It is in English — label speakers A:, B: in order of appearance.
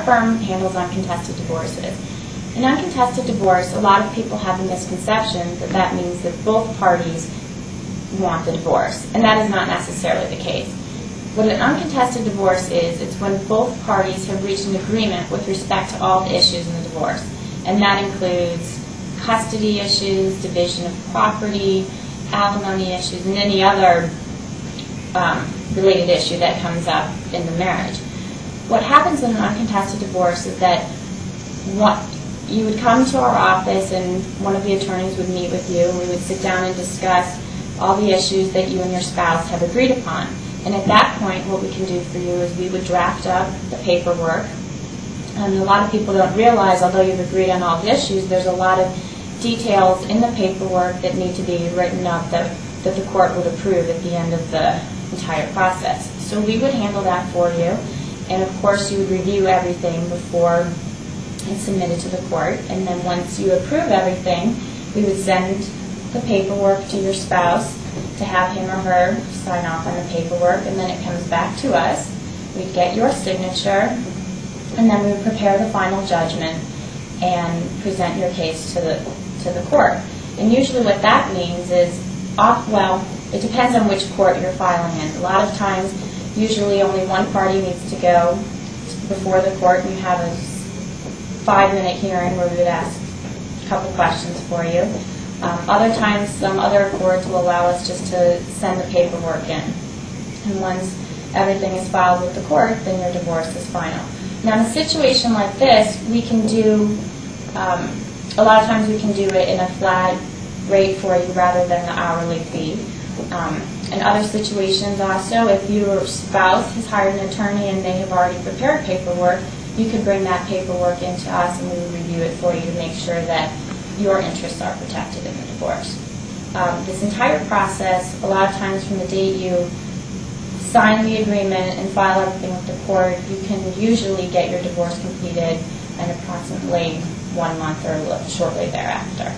A: firm handles uncontested divorces. In uncontested divorce, a lot of people have a misconception that that means that both parties want the divorce, and that is not necessarily the case. What an uncontested divorce is, it's when both parties have reached an agreement with respect to all the issues in the divorce, and that includes custody issues, division of property, alimony issues, and any other related issue that comes up in the marriage. What happens in an uncontested divorce is that you would come to our office and one of the attorneys would meet with you, and we would sit down and discuss all the issues that you and your spouse have agreed upon. And at that point, what we can do for you is we would draft up the paperwork. And a lot of people don't realize, although you've agreed on all the issues, there's a lot of details in the paperwork that need to be written up that the court would approve at the end of the entire process. So we would handle that for you. And of course, you would review everything before it's submitted to the court. And then once you approve everything, we would send the paperwork to your spouse to have him or her sign off on the paperwork, and then it comes back to us. We'd get your signature, and then we would prepare the final judgment and present your case to the court. And usually what that means is, well, it depends on which court you're filing in. A lot of times, usually only one party needs to go before the court, and you have a 5-minute hearing where we would ask a couple questions for you. Other times, some other courts will allow us just to send the paperwork in. And once everything is filed with the court, then your divorce is final. Now, in a situation like this, we can do, a lot of times we can do it in a flat rate for you rather than the hourly fee. In other situations also, if your spouse has hired an attorney and they have already prepared paperwork, you could bring that paperwork into us and we would review it for you to make sure that your interests are protected in the divorce. This entire process, a lot of times from the date you sign the agreement and file everything with the court, you can usually get your divorce completed in approximately 1 month or shortly thereafter.